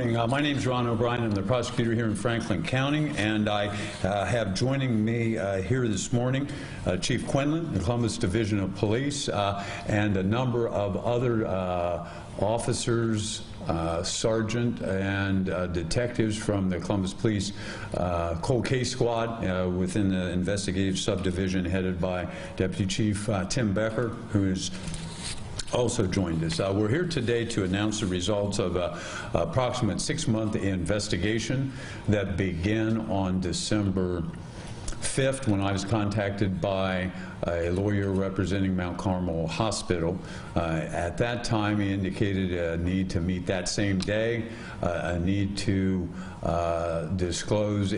morning. My name is Ron O'Brien. I'm the prosecutor here in Franklin County, and I have joining me here this morning Chief Quinlan, the Columbus Division of Police, and a number of other officers, sergeant and detectives from the Columbus Police Cold Case Squad within the investigative subdivision headed by Deputy Chief Tim Becker, who is also joined us. We're here today to announce the results of an approximate 6-month investigation that began on December 5th when I was contacted by a lawyer representing Mount Carmel Hospital. At that time, he indicated a need to meet that same day, a need to disclose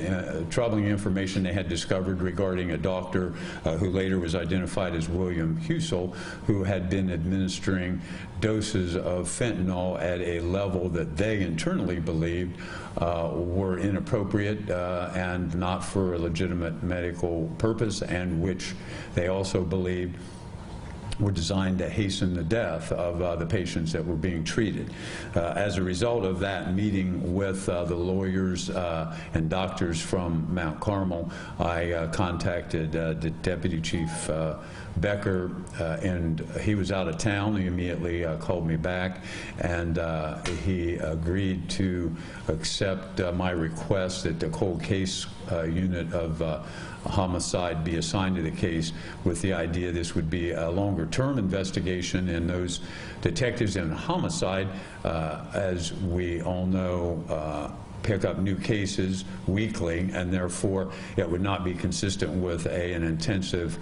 troubling information they had discovered regarding a doctor who later was identified as William Husel, who had been administering doses of fentanyl at a level that they internally believed were inappropriate and not for a legitimate medical purpose, and which they also believed were designed to hasten the death of the patients that were being treated. As a result of that meeting with the lawyers and doctors from Mount Carmel, I contacted Deputy Chief Becker, and he was out of town. He immediately called me back, and he agreed to accept my request that the cold case unit of homicide be assigned to the case, with the idea this would be a longer-term investigation, and those detectives in homicide, as we all know, pick up new cases weekly, and therefore it would not be consistent with an intensive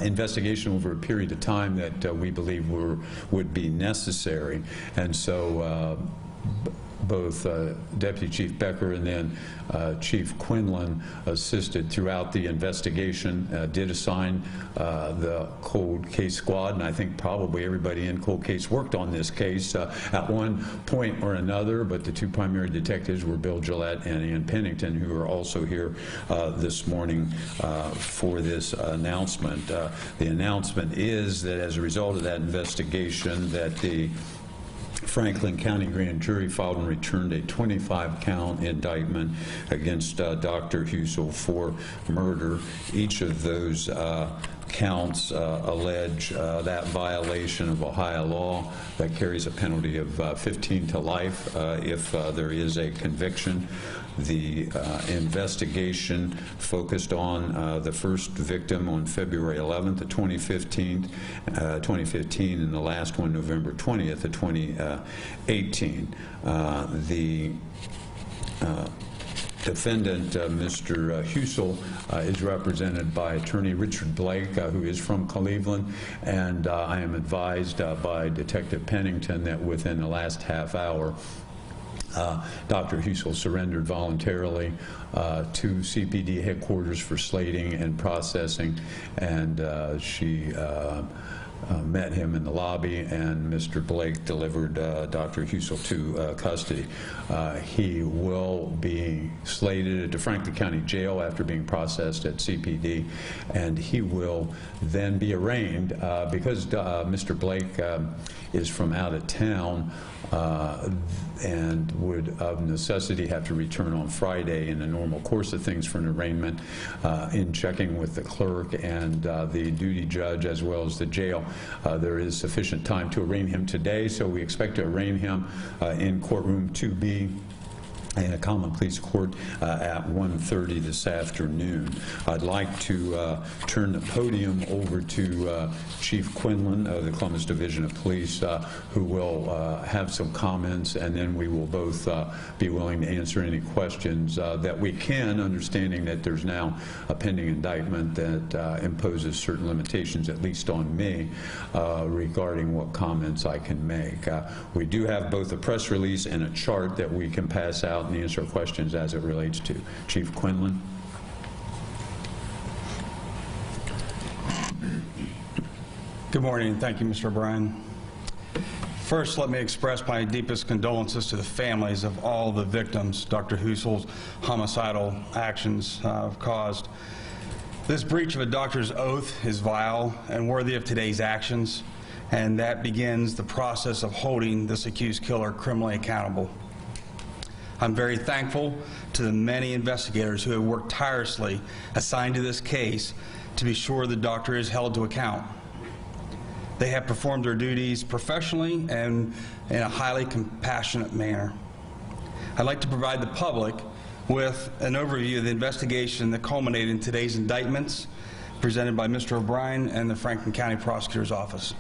investigation over a period of time that we believe would be necessary. And so both Deputy Chief Becker and then Chief Quinlan assisted throughout the investigation, did assign the cold case squad, and I think probably everybody in cold case worked on this case at one point or another, but the two primary detectives were Bill Gillette and Ann Pennington, who are also here this morning for this announcement. The announcement is that as a result of that investigation, that the Franklin County Grand Jury filed and returned a 25-count indictment against Dr. Husel for murder. Each of those counts allege that violation of Ohio law that carries a penalty of 15 to life if there is a conviction. The investigation focused on the first victim on February 11th of 2015, and the last one November 20th of 2018. The defendant, Mr. Husel, is represented by attorney Richard Blake, who is from Cleveland, and I am advised by Detective Pennington that within the last half hour, Dr. Husel surrendered voluntarily to CPD headquarters for slating and processing, and she met him in the lobby, and Mr. Blake delivered Dr. Husel to custody. He will be slated at the Franklin County Jail after being processed at CPD, and he will then be arraigned because Mr. Blake is from out of town and would of necessity have to return on Friday in the normal course of things for an arraignment. In checking with the clerk and the duty judge as well as the jail, there is sufficient time to arraign him today, so we expect to arraign him in courtroom 2B in a common pleas court at 1:30 this afternoon. I'd like to turn the podium over to Chief Quinlan of the Columbus Division of Police, who will have some comments, and then we will both be willing to answer any questions that we can, understanding that there's now a pending indictment that imposes certain limitations, at least on me, regarding what comments I can make. We do have both a press release and a chart that we can pass out and answer questions as it relates to. Chief Quinlan. Good morning. Thank you, Mr. O'Brien. First, let me express my deepest condolences to the families of all the victims Dr. Husel's homicidal actions have caused. This breach of a doctor's oath is vile and worthy of today's actions, and that begins the process of holding this accused killer criminally accountable. I'm very thankful to the many investigators who have worked tirelessly assigned to this case to be sure the doctor is held to account. They have performed their duties professionally and in a highly compassionate manner. I'd like to provide the public with an overview of the investigation that culminated in today's indictments presented by Mr. O'Brien and the Franklin County Prosecutor's Office.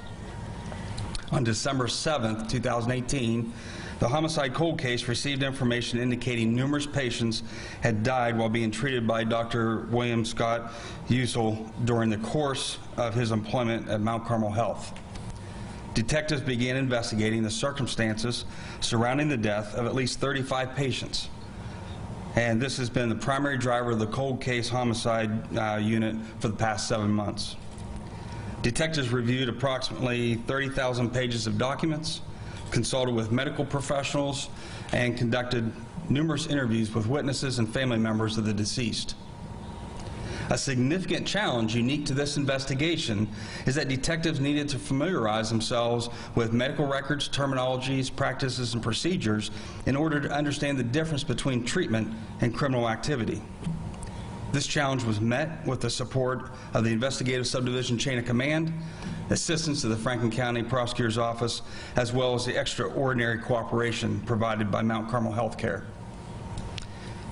On December 7th, 2018, the homicide cold case received information indicating numerous patients had died while being treated by Dr. William Scott Husel during the course of his employment at Mount Carmel Health. Detectives began investigating the circumstances surrounding the death of at least 35 patients. And this has been the primary driver of the cold case homicide unit for the past 7 months. Detectives reviewed approximately 30,000 pages of documents, consulted with medical professionals, and conducted numerous interviews with witnesses and family members of the deceased. A significant challenge unique to this investigation is that detectives needed to familiarize themselves with medical records, terminologies, practices, and procedures in order to understand the difference between treatment and criminal activity. This challenge was met with the support of the Investigative Subdivision Chain of Command, assistance to the Franklin County Prosecutor's Office, as well as the extraordinary cooperation provided by Mount Carmel Healthcare.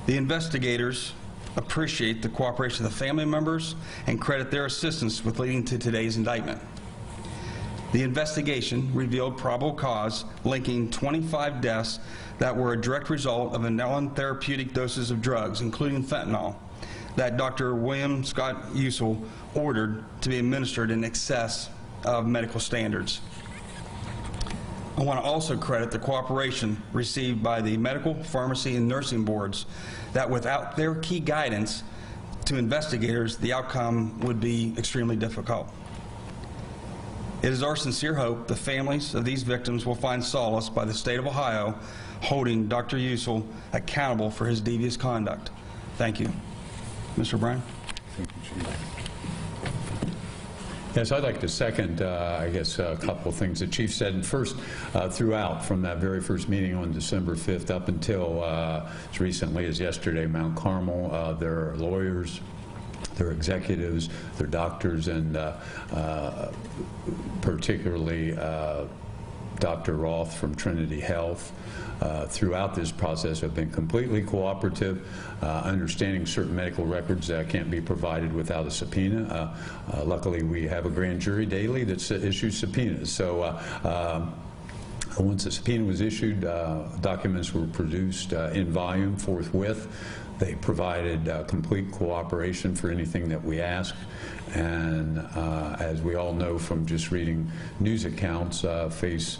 The investigators appreciate the cooperation of the family members and credit their assistance with leading to today's indictment. The investigation revealed probable cause linking 25 deaths that were a direct result of non-therapeutic doses of drugs, including fentanyl, that Dr. William Scott Husel ordered to be administered in excess of medical standards. I want to also credit the cooperation received by the medical, pharmacy, and nursing boards that without their key guidance to investigators, the outcome would be extremely difficult. It is our sincere hope the families of these victims will find solace by the state of Ohio holding Dr. Husel accountable for his devious conduct. Thank you. Mr. O'Brien? Thank you, Chief. Yes, I'd like to second, I guess, a couple of things the Chief said. And first, throughout, from that very first meeting on December 5th up until as recently as yesterday, Mount Carmel, their lawyers, their executives, their doctors, and particularly Dr. Roth from Trinity Health, throughout this process have been completely cooperative, understanding certain medical records that can't be provided without a subpoena. Luckily, we have a grand jury daily that issues subpoenas. So once a subpoena was issued, documents were produced in volume forthwith. They provided complete cooperation for anything that we asked. And as we all know from just reading news accounts, face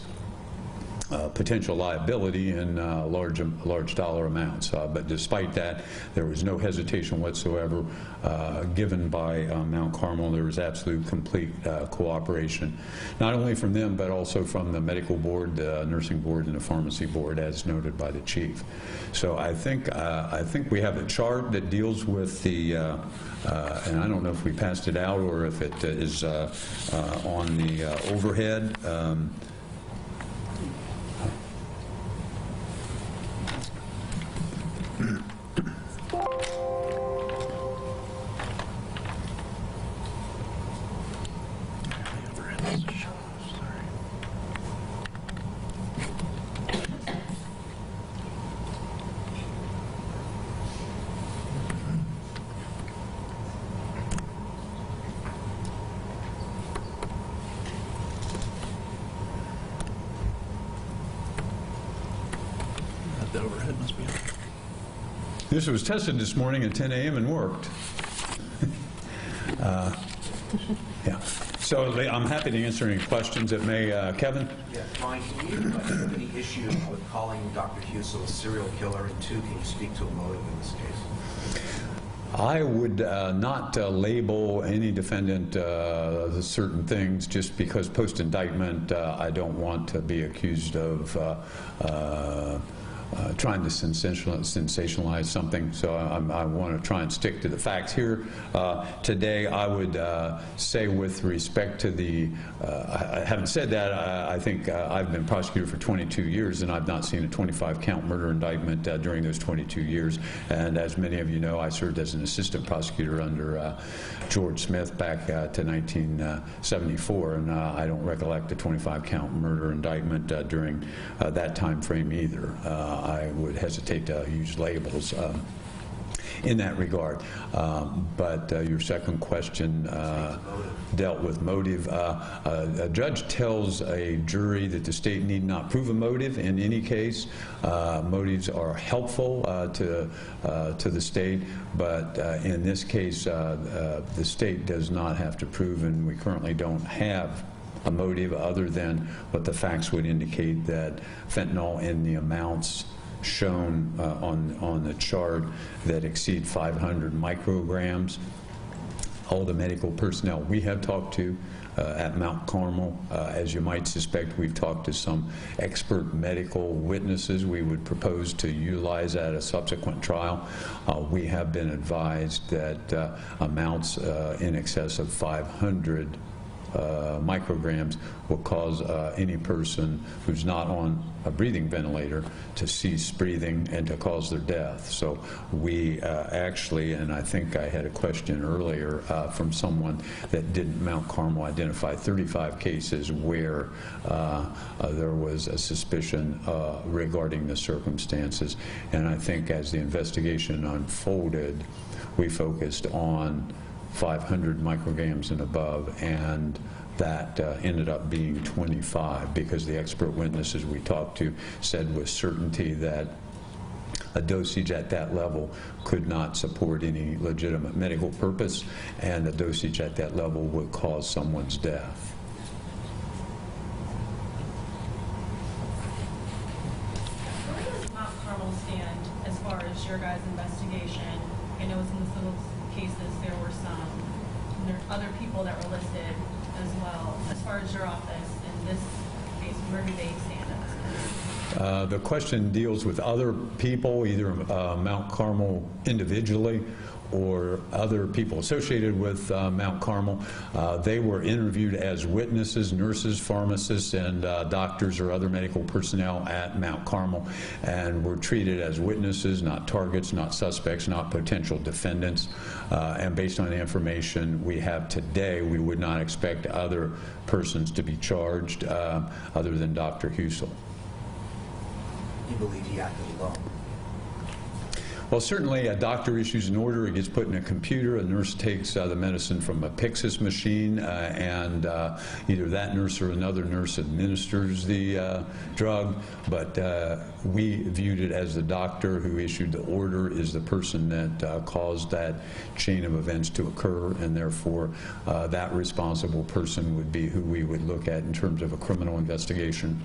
potential liability in large dollar amounts. But despite that, there was no hesitation whatsoever given by Mount Carmel. There was absolute complete cooperation, not only from them, but also from the medical board, the nursing board, and the pharmacy board, as noted by the Chief. So I think we have a chart that deals with the, and I don't know if we passed it out or if it is on the overhead. The overhead must be on. This was tested this morning at 10 a.m. and worked. Yeah. So I'm happy to answer any questions that may. Kevin? Yeah, Ron, can you have any issue with calling Dr. Husel a serial killer? And two, can you speak to a motive in this case? I would not label any defendant certain things just because post-indictment I don't want to be accused of trying to sensationalize something, so I want to try and stick to the facts here. Today, I would say with respect to the, having said that, I think I've been prosecutor for 22 years, and I've not seen a 25-count murder indictment during those 22 years. And as many of you know, I served as an assistant prosecutor under George Smith back to 1974, and I don't recollect a 25-count murder indictment during that time frame either. I would hesitate to use labels in that regard. But your second question dealt with motive. A judge tells a jury that the state need not prove a motive in any case. Motives are helpful to the state, but in this case, the state does not have to prove, and we currently don't have a motive other than what the facts would indicate, that fentanyl in the amounts shown on the chart that exceed 500 micrograms. All the medical personnel we have talked to at Mount Carmel, as you might suspect, we've talked to some expert medical witnesses we would propose to utilize at a subsequent trial. We have been advised that amounts in excess of 500 micrograms will cause any person who's not on a breathing ventilator to cease breathing and to cause their death. So we actually, and I think I had a question earlier from someone that didn't Mount Carmel identify 35 cases where there was a suspicion regarding the circumstances. And I think as the investigation unfolded, we focused on 500 micrograms and above, and that ended up being 25 because the expert witnesses we talked to said with certainty that a dosage at that level could not support any legitimate medical purpose, and a dosage at that level would cause someone's death. Where does Mount Carmel stand as far as your guys' investigation? I know in the civil cases there were other people that were listed as well. As far as your office in this case, where do they stand in this case? The question deals with other people, either Mount Carmel individually or other people associated with Mount Carmel. They were interviewed as witnesses, nurses, pharmacists, and doctors or other medical personnel at Mount Carmel, and were treated as witnesses, not targets, not suspects, not potential defendants. And based on the information we have today, we would not expect other persons to be charged other than Dr. Husel. You believe he acted alone? Well, certainly a doctor issues an order, it gets put in a computer, a nurse takes the medicine from a Pyxis machine, and either that nurse or another nurse administers the drug, but we viewed it as the doctor who issued the order is the person that caused that chain of events to occur, and therefore that responsible person would be who we would look at in terms of a criminal investigation.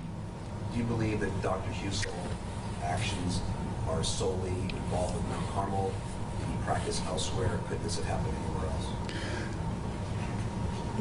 Do you believe that Dr. Husel actions are solely involved with Mount Carmel? Did he practice elsewhere? Could this have happened anywhere else?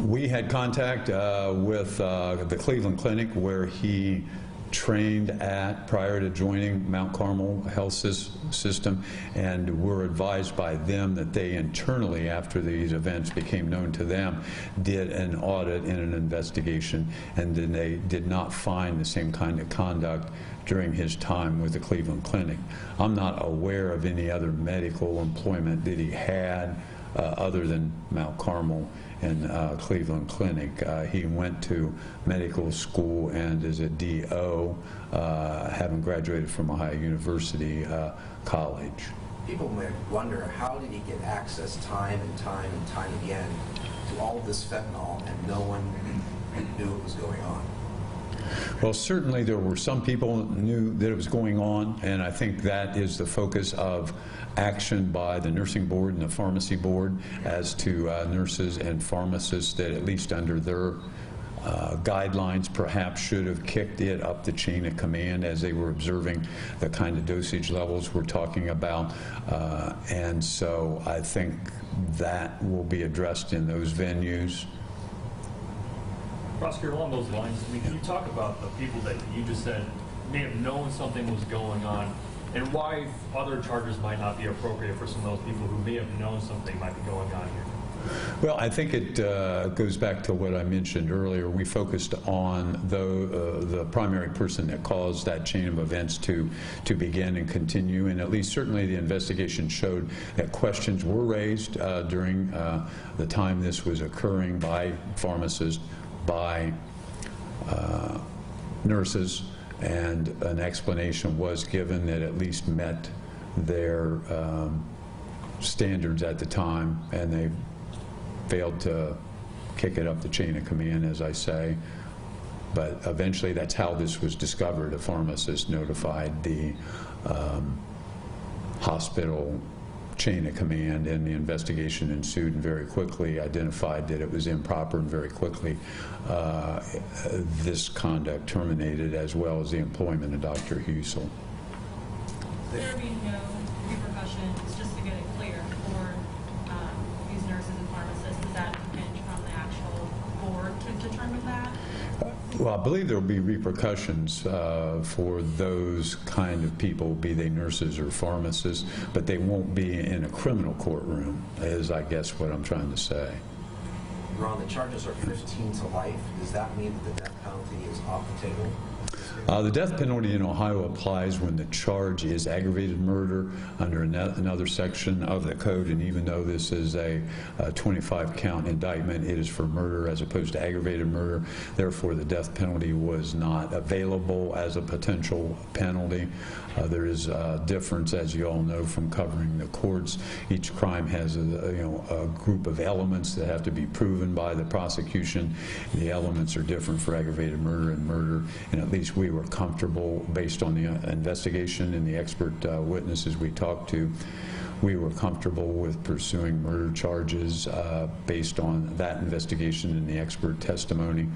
We had contact with the Cleveland Clinic where he trained at prior to joining Mount Carmel Health System, and were advised by them that they internally, after these events became known to them, did an audit and an investigation, and then they did not find the same kind of conduct during his time with the Cleveland Clinic. I'm not aware of any other medical employment that he had other than Mount Carmel and Cleveland Clinic. He went to medical school and is a DO, having graduated from Ohio University College. People may wonder, how did he get access time and time and time again to all of this fentanyl and no one knew what was going on? Well, certainly there were some people who knew that it was going on, and I think that is the focus of action by the nursing board and the pharmacy board as to nurses and pharmacists that, at least under their guidelines, perhaps should have kicked it up the chain of command as they were observing the kind of dosage levels we're talking about. And so I think that will be addressed in those venues. Prosecutor, along those lines, I mean, can you talk about the people that you just said may have known something was going on and why other charges might not be appropriate for some of those people who may have known something might be going on here. Well, I think it goes back to what I mentioned earlier. We focused on the primary person that caused that chain of events to begin and continue, and at least certainly the investigation showed that questions were raised during the time this was occurring by pharmacists, by nurses, and an explanation was given that at least met their standards at the time, and they failed to kick it up the chain of command, as I say. But eventually that's how this was discovered. A pharmacist notified the hospital chain of command, and the investigation ensued and very quickly identified that it was improper, and very quickly this conduct terminated, as well as the employment of Dr. Husel. There being no repercussions, just to get it clear, for these nurses and pharmacists, does that hinge from the actual board to determine that? Well, I believe there will be repercussions for those kind of people, be they nurses or pharmacists, but they won't be in a criminal courtroom, is I guess what I'm trying to say. Ron, the charges are 15 to life. Does that mean that the death penalty is off the table? The death penalty in Ohio applies when the charge is aggravated murder under another section of the code, and even though this is a 25-count indictment, it is for murder as opposed to aggravated murder. Therefore, the death penalty was not available as a potential penalty. There is a difference, as you all know from covering the courts. Each crime has a group of elements that have to be proven by the prosecution. The elements are different for aggravated murder and murder, and at least we were comfortable, based on the investigation and the expert witnesses we talked to, we were comfortable with pursuing murder charges based on that investigation and the expert testimony,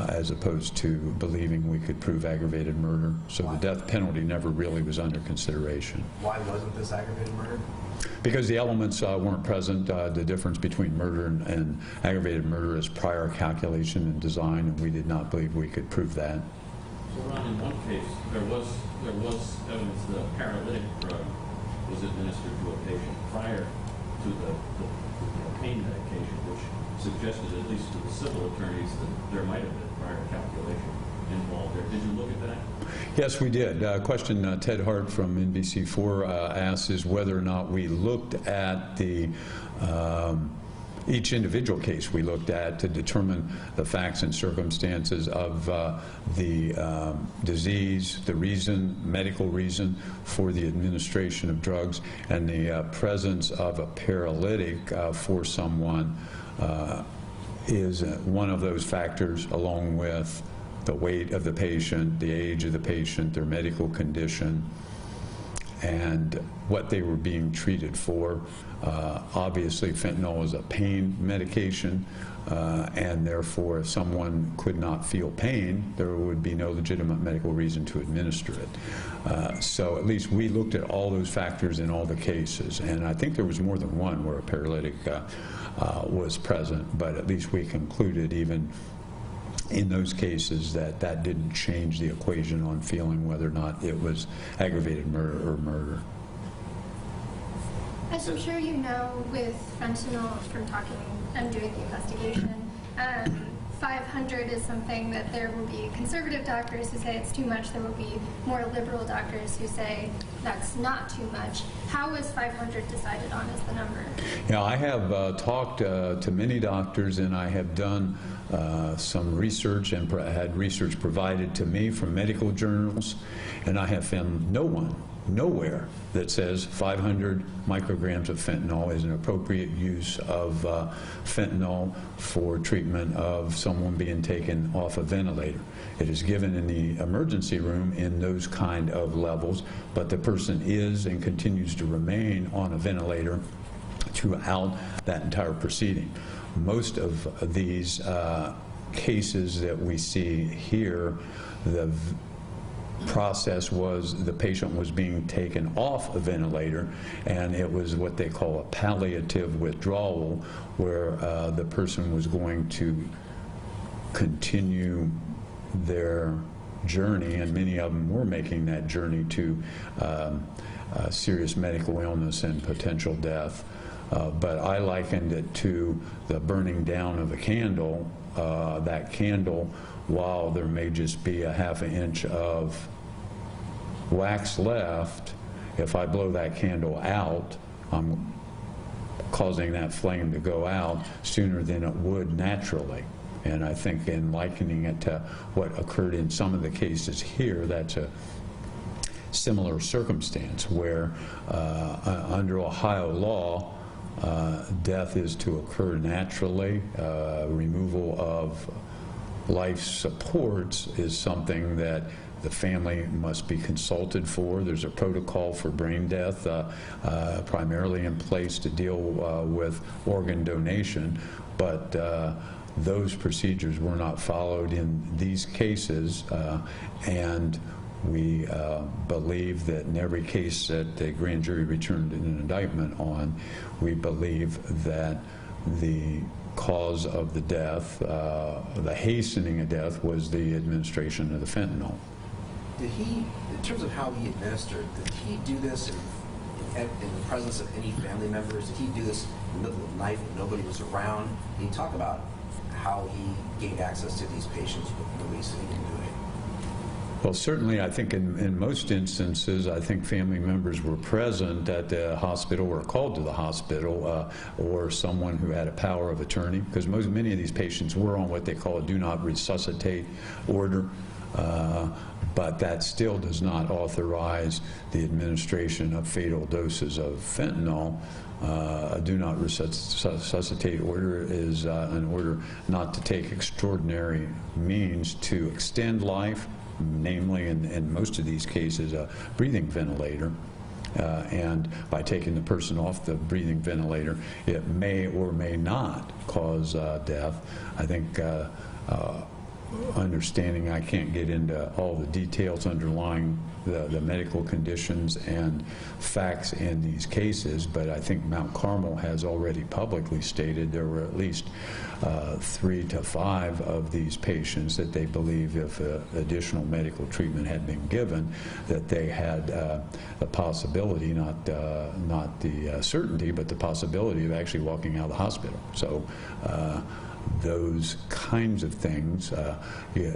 as opposed to believing we could prove aggravated murder. So the death penalty never really was under consideration. Why wasn't this aggravated murder? Because the elements weren't present. The difference between murder and aggravated murder is prior calculation and design, and we did not believe we could prove that. So, Ron, in one case, there was evidence that a paralytic drug was administered to a patient prior to the pain medication, which suggested, at least to the civil attorneys, that there might have been prior calculation involved there. Did you look at that? Yes, we did. Question Ted Hart from NBC4 asks is whether or not we looked at the each individual case we looked at to determine the facts and circumstances of the disease, the reason, medical reason for the administration of drugs, and the presence of a paralytic for someone is one of those factors, along with the weight of the patient, the age of the patient, their medical condition, and what they were being treated for. Obviously, fentanyl is a pain medication, and therefore, if someone could not feel pain, there would be no legitimate medical reason to administer it. So at least we looked at all those factors in all the cases, and I think there was more than one where a paralytic was present, but at least we concluded, even in those cases, that that didn't change the equation on feeling whether or not it was aggravated murder or murder. As I'm sure you know, with fentanyl, from talking and doing the investigation, 500 is something that there will be conservative doctors who say it's too much. There will be more liberal doctors who say that's not too much. How was 500 decided on as the number? Yeah, I have talked to many doctors, and I have done some research and had research provided to me from medical journals, and I have found nowhere that says 500 micrograms of fentanyl is an appropriate use of fentanyl for treatment of someone being taken off a ventilator. It is given in the emergency room in those kind of levels, but the person is and continues to remain on a ventilator throughout that entire proceeding. Most of these cases that we see here, the process was the patient was being taken off a ventilator, and it was what they call a palliative withdrawal, where the person was going to continue their journey, and many of them were making that journey to serious medical illness and potential death. But I likened it to the burning down of a candle. That candle, while there may just be a ½ inch of wax left, if I blow that candle out, I'm causing that flame to go out sooner than it would naturally. And I think in likening it to what occurred in some of the cases here, that's a similar circumstance where under Ohio law, death is to occur naturally. Removal of life supports is something that the family must be consulted for. There's a protocol for brain death primarily in place to deal with organ donation, but those procedures were not followed in these cases, and we believe that in every case that the grand jury returned an indictment on, we believe that the cause of the death, the hastening of death, was the administration of the fentanyl. Did he, in terms of how he administered, did he do this in the presence of any family members? Did he do this in the middle of the night when nobody was around? Can you talk about how he gained access to these patients with nobody seeing him doing it? Well, certainly I think in most instances, I think family members were present at the hospital or called to the hospital, or someone who had a power of attorney, because many of these patients were on what they call a do not resuscitate order. But that still does not authorize the administration of fatal doses of fentanyl. A do not resuscitate order is an order not to take extraordinary means to extend life, namely in most of these cases a breathing ventilator. And by taking the person off the breathing ventilator, it may or may not cause death. I think understanding, I can't get into all the details underlying the medical conditions and facts in these cases, but I think Mount Carmel has already publicly stated there were at least 3 to 5 of these patients that they believe if additional medical treatment had been given, that they had the possibility, not the certainty, but the possibility of actually walking out of the hospital. So those kinds of things,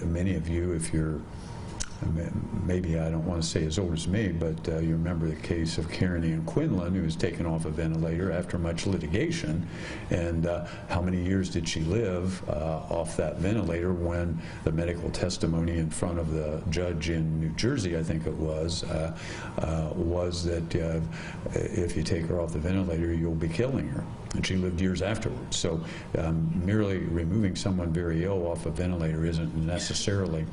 many of you, if you're, maybe I don't want to say as old as me, but you remember the case of Karen Ann Quinlan, who was taken off a ventilator after much litigation, and how many years did she live off that ventilator when the medical testimony in front of the judge in New Jersey, I think it was that if you take her off the ventilator, you'll be killing her. And she lived years afterwards. So merely removing someone very ill off a ventilator isn't necessarily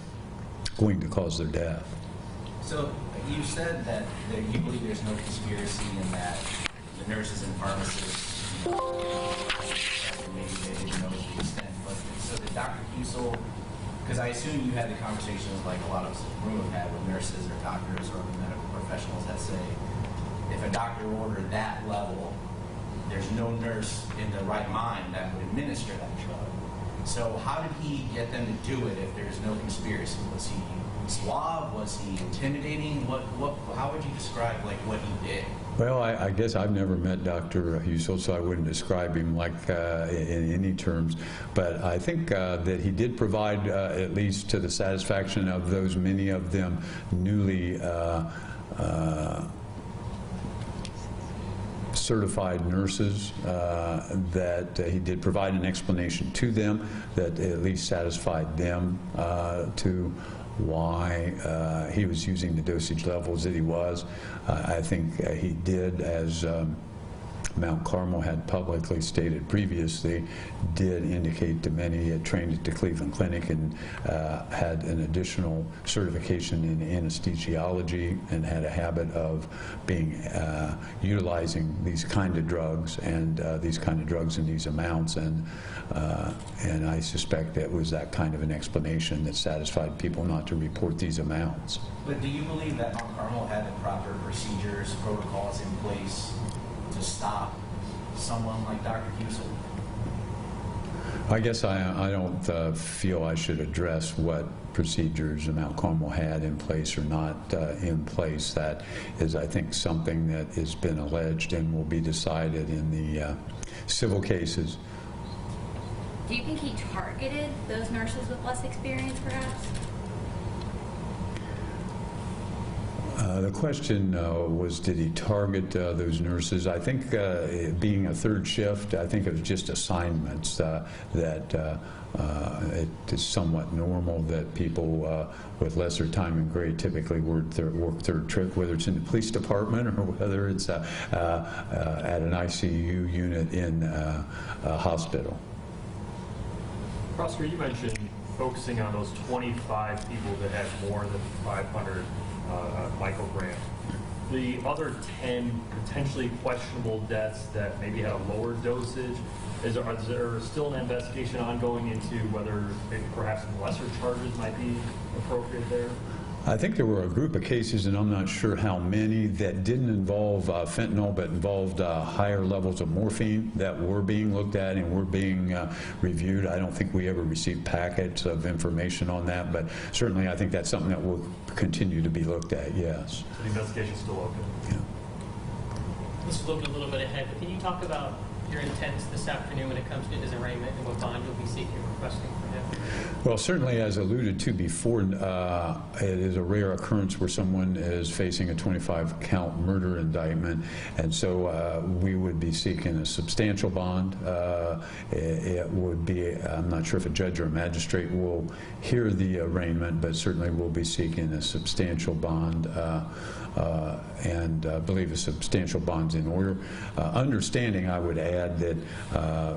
going to cause their death. So you said that you believe there's no conspiracy in that the nurses and pharmacists, maybe they didn't know to the extent, but so did Dr. Husel, because I assume you had the conversations like a lot of us in the room have had with nurses or doctors or medical professionals that say, if a doctor ordered that level, there's no nurse in the right mind that would administer that drug. So how did he get them to do it if there's no conspiracy? Was he suave? Was he intimidating? How would you describe like what he did? Well, I guess I've never met Dr. Husel, so I wouldn't describe him like in any terms. But I think that he did provide, at least to the satisfaction of those, many of them newly certified nurses, that he did provide an explanation to them that at least satisfied them to why he was using the dosage levels that he was. I think he did, as Mount Carmel had publicly stated previously, did indicate to many, had trained at the Cleveland Clinic and had an additional certification in anesthesiology and had a habit of being utilizing these kind of drugs and these kind of drugs in these amounts, and I suspect that was that kind of an explanation that satisfied people not to report these amounts. But do you believe that Mount Carmel had the proper procedures, protocols in place to stop someone like Dr. Husel? I guess I don't feel I should address what procedures Mount Carmel had in place or not in place. That is, I think, something that has been alleged and will be decided in the civil cases. Do you think he targeted those nurses with less experience, perhaps? The question was, did he target those nurses? I think being a third shift, I think it was just assignments that it is somewhat normal that people with lesser time and grade typically work third shift, whether it's in the police department or whether it's at an ICU unit in a hospital. Prosecutor, you mentioned focusing on those 25 people that had more than 500 micrograms. The other 10 potentially questionable deaths that maybe had a lower dosage, is there still an investigation ongoing into whether maybe perhaps lesser charges might be appropriate there? I think there were a group of cases, and I'm not sure how many, that didn't involve fentanyl, but involved higher levels of morphine that were being looked at and were being reviewed. I don't think we ever received packets of information on that, but certainly I think that's something that will continue to be looked at, yes. So the investigation's still open? Yeah. This is looking a little bit ahead, but can you talk about your intents this afternoon when it comes to his arraignment and what bond you'll be seeking or requesting for him? Well, certainly, as alluded to before, it is a rare occurrence where someone is facing a 25-count murder indictment, and so we would be seeking a substantial bond. It would be, I'm not sure if a judge or a magistrate will hear the arraignment, but certainly we'll be seeking a substantial bond. And believe a substantial bond's in order. Understanding, I would add that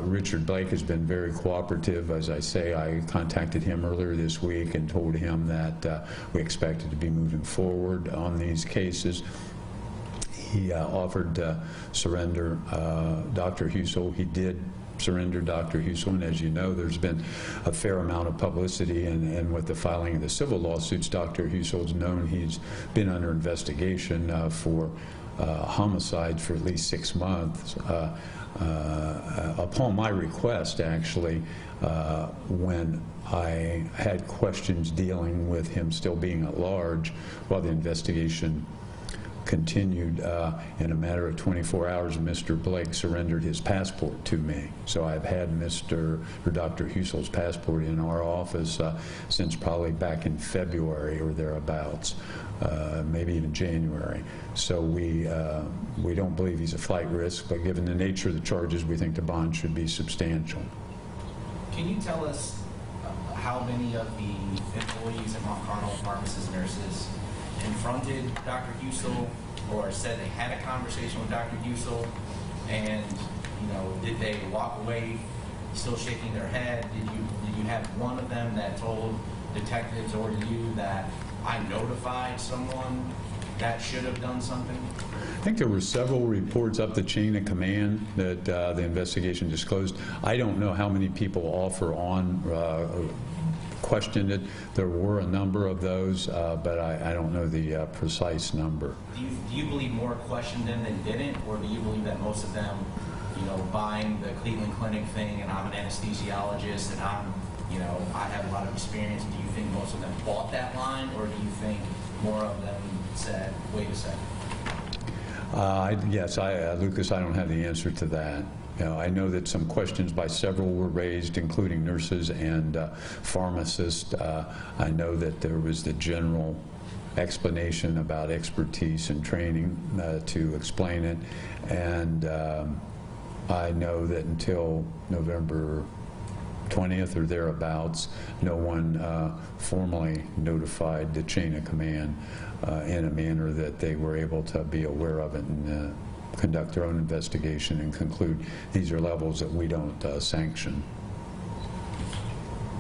Richard Blake has been very cooperative. As I say, I contacted him earlier this week and told him that we expected to be moving forward on these cases. He offered to surrender Dr. Husel. He did surrender Dr. Husel, and as you know, there's been a fair amount of publicity, and with the filing of the civil lawsuits, Dr. Husel's known he's been under investigation for homicide for at least 6 months. Upon my request, actually, when I had questions dealing with him still being at large while the investigation continued, in a matter of 24 hours, Mr. Blake surrendered his passport to me. So I've had Dr. Husel's passport in our office since probably back in February or thereabouts, maybe even January. So we don't believe he's a flight risk, but given the nature of the charges, we think the bond should be substantial. Can you tell us how many of the employees at Mount Carmel, pharmacists, nurses, confronted Dr. Husel or said they had a conversation with Dr. Husel, and did they walk away still shaking their head? Did you have one of them that told detectives or you that I notified someone that should have done something? I think there were several reports up the chain of command that the investigation disclosed. I don't know how many people off or on questioned it. There were a number of those, but I don't know the precise number. Do you believe more questioned them than didn't, or do you believe that most of them, buying the Cleveland Clinic thing, and I'm an anesthesiologist, and I have a lot of experience, do you think most of them bought that line, or do you think more of them said, wait a second? Yes, Lucas, I don't have the answer to that. I know that some questions by several were raised, including nurses and pharmacists. I know that there was the general explanation about expertise and training to explain it, and I know that until November 20th or thereabouts, no one formally notified the chain of command in a manner that they were able to be aware of it and conduct their own investigation and conclude these are levels that we don't sanction.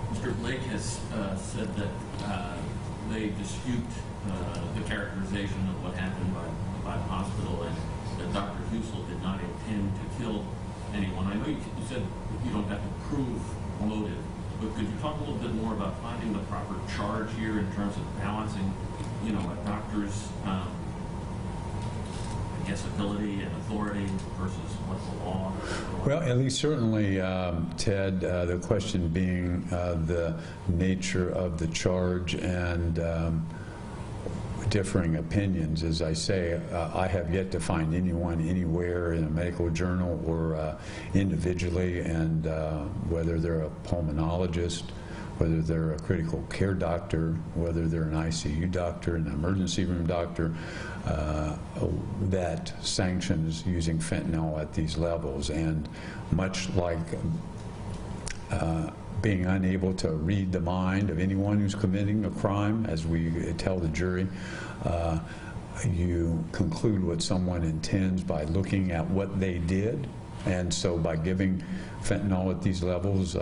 Mr. Blake has said that they dispute the characterization of what happened by the hospital, and that Dr. Husel did not intend to kill anyone. I know you said you don't have to prove motive, but could you talk a little bit more about finding the proper charge here in terms of balancing, a doctor's I guess, ability and authority versus what the law? Well, at least certainly, Ted, the question being the nature of the charge and differing opinions. As I say, I have yet to find anyone anywhere in a medical journal or individually, and whether they're a pulmonologist, whether they're a critical care doctor, whether they're an ICU doctor, an emergency room doctor, that sanctions using fentanyl at these levels. And much like being unable to read the mind of anyone who's committing a crime, as we tell the jury, you conclude what someone intends by looking at what they did. And so by giving fentanyl at these levels,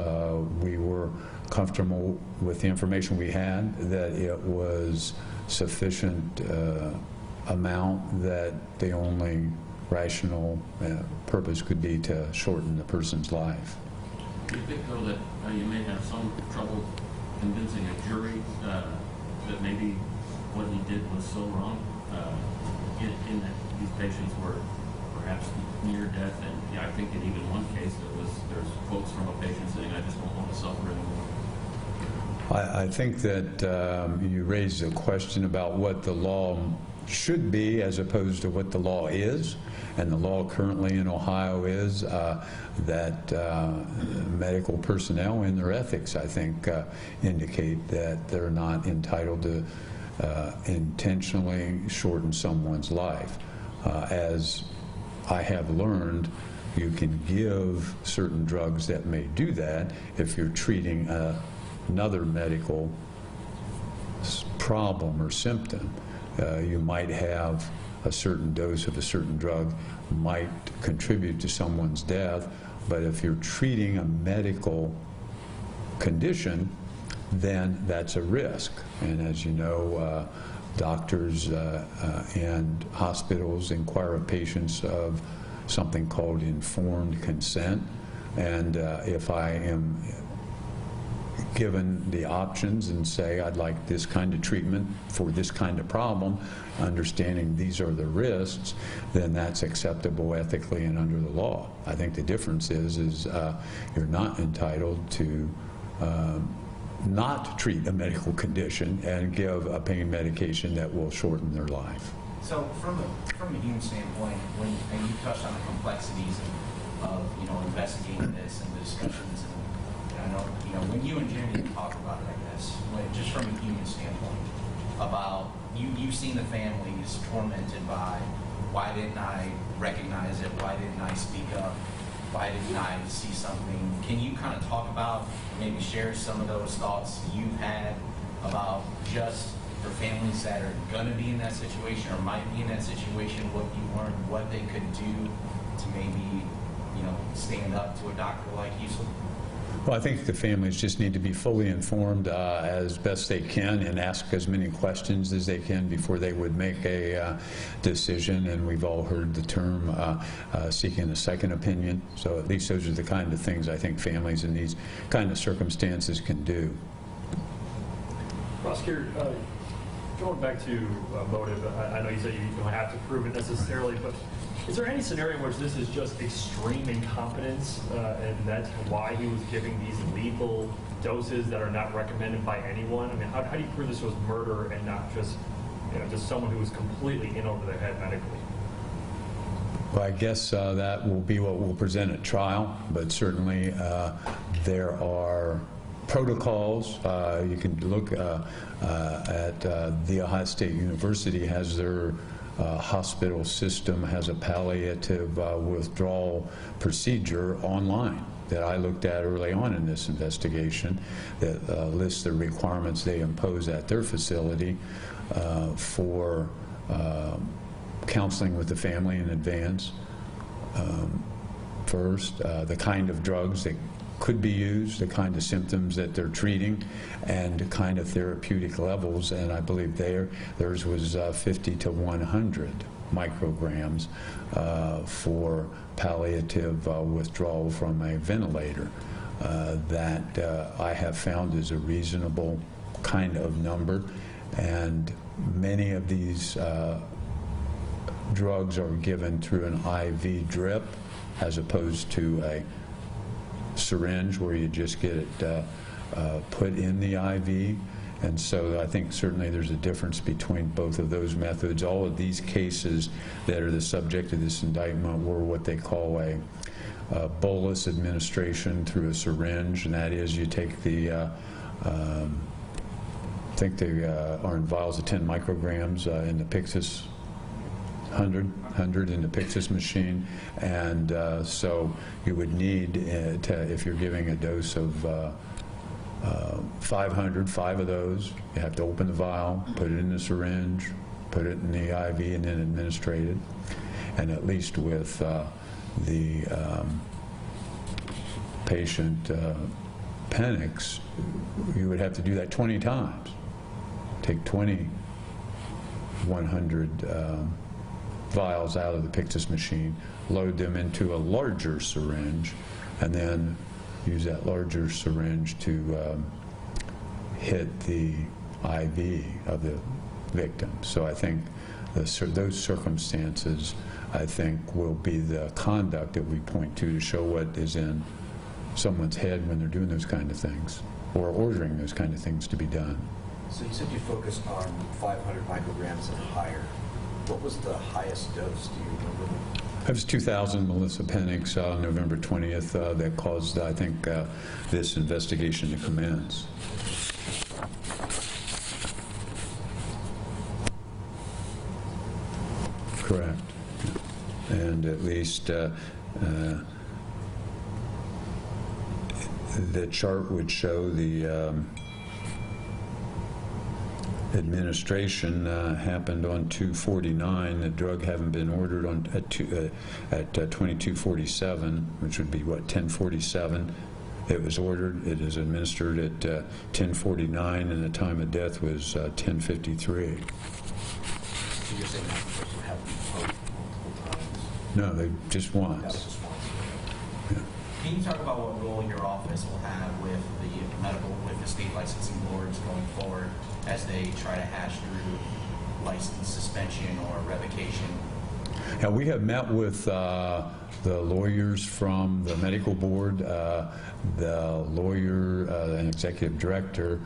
we were comfortable with the information we had that it was sufficient amount that the only rational purpose could be to shorten the person's life. Do you think, though, that you may have some trouble convincing a jury that maybe what he did was so wrong, in that these patients were perhaps near death, and I think in even one case there's quotes from a patient saying, "I just don't want to suffer anymore." I think that you raised a question about what the law should be as opposed to what the law is. And the law currently in Ohio is that medical personnel in their ethics, I think, indicate that they're not entitled to intentionally shorten someone's life. As I have learned, you can give certain drugs that may do that if you're treating another medical problem or symptom. You might have a certain dose of a certain drug might contribute to someone's death, but if you're treating a medical condition, then that's a risk. And as you know, doctors and hospitals inquire of patients of something called informed consent. And if I am given the options and say, I'd like this kind of treatment for this kind of problem, understanding these are the risks, then that's acceptable ethically and under the law. I think the difference is you're not entitled to not treat a medical condition and give a pain medication that will shorten their life. So from a human standpoint, and you touched on the complexities of investigating this and the discussions, and I know when you and Jimmy talk about it, I guess, just from a human standpoint, about you've seen the families tormented by, why didn't I recognize it? Why didn't I speak up? Why didn't I see something? Can you kind of talk about, maybe share some of those thoughts you've had about just for families that are going to be in that situation or might be in that situation, what you learned, what they could do to maybe, stand up to a doctor like Husel? Well, I think the families just need to be fully informed as best they can and ask as many questions as they can before they would make a decision. And we've all heard the term seeking a second opinion. So at least those are the kind of things I think families in these kind of circumstances can do. Prosecutor, going back to motive, I know you said you don't have to prove it necessarily, but is there any scenario in which this is just extreme incompetence and that's why he was giving these lethal doses that are not recommended by anyone? I mean, how do you prove this was murder and not just, just someone who was completely in over their head medically? Well, I guess that will be what we'll present at trial, but certainly there are protocols. You can look at the Ohio State University has their hospital system has a palliative withdrawal procedure online that I looked at early on in this investigation that lists the requirements they impose at their facility for counseling with the family in advance. First, the kind of drugs that could be used, the kind of symptoms that they're treating, and the kind of therapeutic levels. And I believe theirs was 50 to 100 micrograms for palliative withdrawal from a ventilator. That I have found is a reasonable kind of number. And many of these drugs are given through an IV drip as opposed to a syringe where you just get it put in the IV. And so I think certainly there's a difference between both of those methods. All of these cases that are the subject of this indictment were what they call a bolus administration through a syringe, and that is you take the I think they are in vials of 10 micrograms in the Pyxis 100 in the Pyxis machine, and so you would need if you're giving a dose of 500, 5 of those, you have to open the vial, put it in the syringe, put it in the IV, and then administrate it. And at least with the patient Penix, you would have to do that 20 times. Take 20 100 vials out of the Pyxis machine, load them into a larger syringe, and then use that larger syringe to hit the IV of the victim. So I think those circumstances, I think, will be the conduct that we point to show what is in someone's head when they're doing those kind of things or ordering those kind of things to be done. So you said you focused on 500 micrograms and higher. What was the highest dose? Do you remember? It was 2,000 Melissa Penix on November 20th that caused, I think, this investigation to commence. Correct. And at least the chart would show the administration happened on 2/49. The drug having been ordered on at 22/47, which would be what, 10/47. It was ordered. It is administered at 10/49, and the time of death was 10:53. So you're saying that person had multiple times? No, they just That was once. just once. Can you talk about what role your office will have with the state licensing boards going forward as they try to hash through license suspension or revocation? Yeah, we have met with the lawyers from the medical board, the lawyer and executive director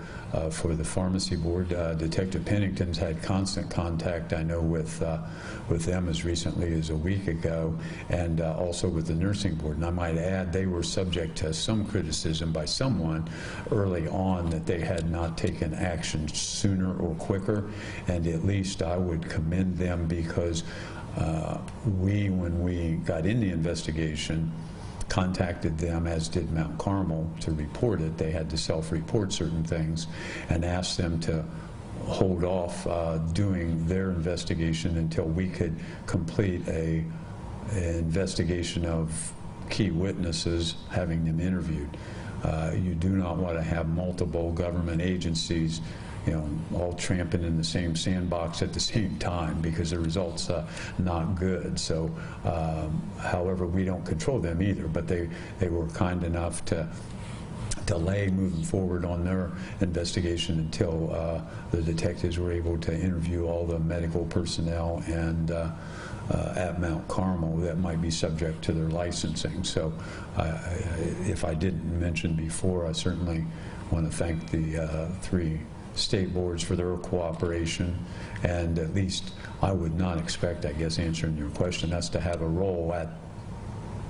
for the pharmacy board. Detective Pennington's had constant contact, I know, with them as recently as a week ago, and also with the nursing board. And I might add, they were subject to some criticism by someone early on that they had not taken action sooner or quicker, and at least I would commend them because when we got in the investigation, contacted them, as did Mount Carmel, to report it. They had to self-report certain things and asked them to hold off doing their investigation until we could complete an investigation of key witnesses, having them interviewed. You do not want to have multiple government agencies all tramping in the same sandbox at the same time, because the result's not good. So, however, we don't control them either, but they were kind enough to delay moving forward on their investigation until the detectives were able to interview all the medical personnel and at Mount Carmel that might be subject to their licensing. So if I didn't mention before, I certainly want to thank the 3 state boards for their cooperation, and at least I would not expect, I guess, answering your question, us to have a role at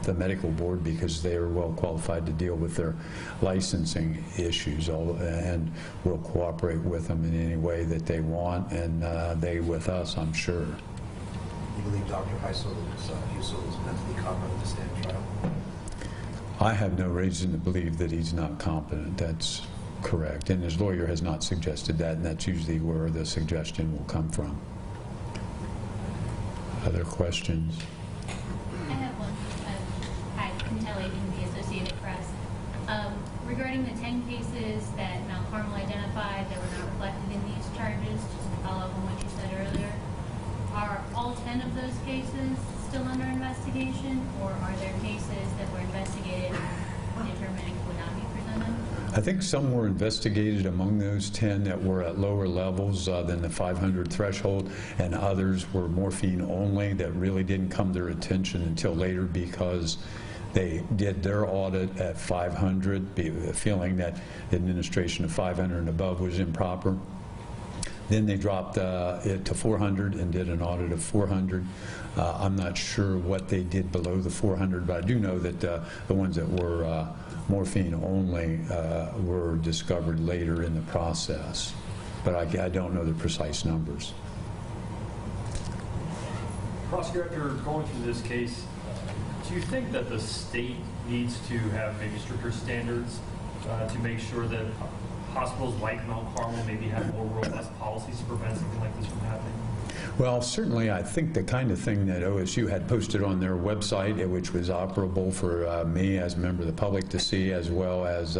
the medical board, because they are well qualified to deal with their licensing issues, and we'll cooperate with them in any way that they want, and they with us, I'm sure. You believe Dr. Husel is mentally competent to stand trial? I have no reason to believe that he's not competent. That's correct, and his lawyer has not suggested that, and that's usually where the suggestion will come from. Other questions? I have one. Hi, Quintelle from the Associated Press. Regarding the 10 cases that Mount Carmel identified that were not reflected in these charges, just to follow up on what you said earlier, are all 10 of those cases still under investigation, or are there cases that were investigated and determined would not be proceeded? on them? I think some were investigated among those 10 that were at lower levels than the 500 threshold, and others were morphine only that really didn't come to their attention until later because they did their audit at 500, feeling that administration of 500 and above was improper. Then they dropped it to 400 and did an audit of 400. I'm not sure what they did below the 400, but I do know that the ones that were morphine only were discovered later in the process. But I don't know the precise numbers. Prosecutor, after going through this case, do you think that the state needs to have maybe stricter standards to make sure that hospitals like Mount Carmel maybe have more robust policies to prevent something like this from happening? Well, certainly I think the kind of thing that OSU had posted on their website, which was operable for me as a member of the public to see, as well as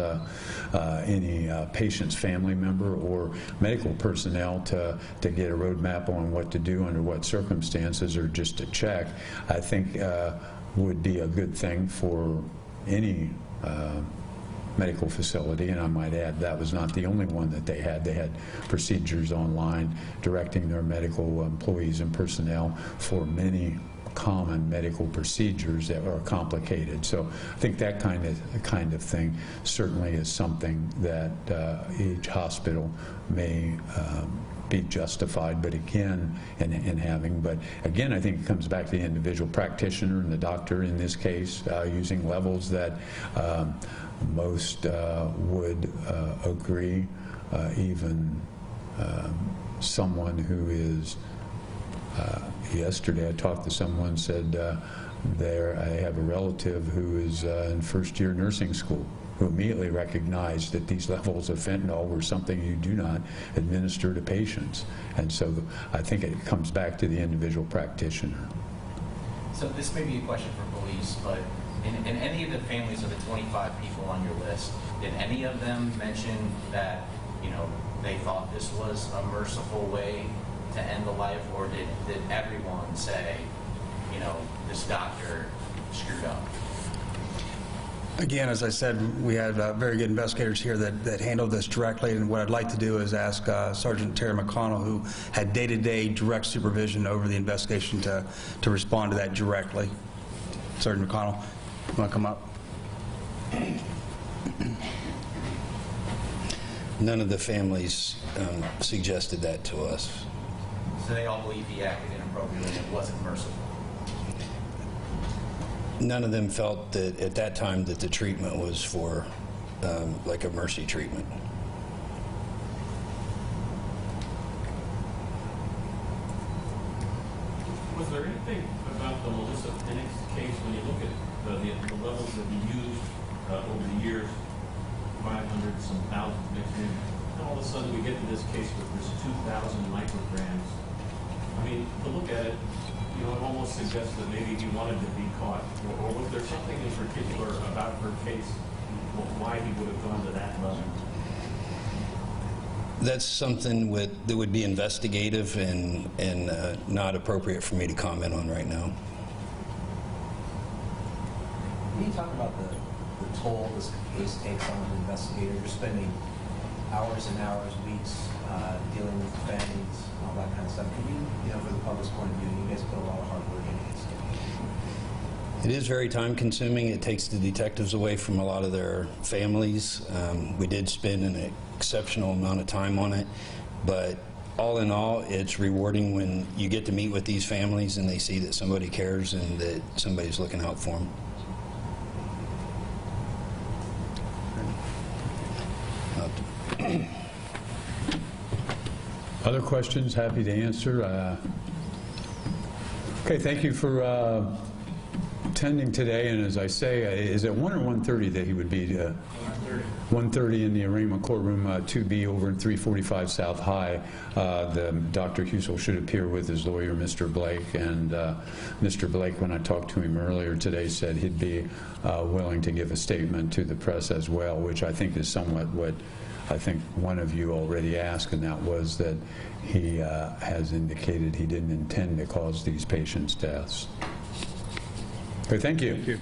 any patient's family member or medical personnel to get a roadmap on what to do under what circumstances or just to check, I think would be a good thing for any medical facility. And I might add that was not the only one that they had. They had procedures online directing their medical employees and personnel for many common medical procedures that are complicated. So I think that kind of thing certainly is something that each hospital may be justified, but again, in having. But again, I think it comes back to the individual practitioner and the doctor in this case, using levels that most would agree, even someone who is, yesterday I talked to someone, said I have a relative who is in first-year nursing school, who immediately recognized that these levels of fentanyl were something you do not administer to patients. And so I think it comes back to the individual practitioner. So this may be a question for police, but in any of the families of the 25 people on your list, did any of them mention that, you know, they thought this was a merciful way to end the life, or did everyone say, you know, this doctor screwed up? Again, as I said, we had very good investigators here that handled this directly, and what I'd like to do is ask Sergeant Terry McConnell, who had day-to-day direct supervision over the investigation, to respond to that directly. Sergeant McConnell, you want to come up? None of the families suggested that to us. So they all believe he acted inappropriately and it wasn't merciful? None of them felt that at that time that the treatment was for like a mercy treatment. Was there anything about the Melissa Penix case when you look at the levels that he used over the years, 500 some thousand mixed in, and all of a sudden we get to this case where there's 2,000 micrograms. I mean, to look at it, you know, it almost suggests that maybe he wanted to be caught. Or was there something in particular about her case, why he would have gone to that level? That's something that would be investigative and not appropriate for me to comment on right now. Can you talk about the toll this case takes on an investigator? You're spending hours and hours, weeks dealing with families, all that kind of stuff. Can you know, from the public's point of view, you guys put a lot of hard work into this. It is very time consuming. It takes the detectives away from a lot of their families. We did spend an exceptional amount of time on it, but all in all, it's rewarding when you get to meet with these families and they see that somebody cares and that somebody's looking out for them. Other questions? Happy to answer. Okay, thank you for attending today. And as I say, is it 1 or 1:30 that he would be? 1:30 in the arraignment courtroom 2B over in 345 South High. Dr. Husel should appear with his lawyer, Mr. Blake. And Mr. Blake, when I talked to him earlier today, said he'd be willing to give a statement to the press as well, which I think is somewhat what I think one of you already asked, and that was that he has indicated he didn't intend to cause these patients' deaths. Okay, thank you.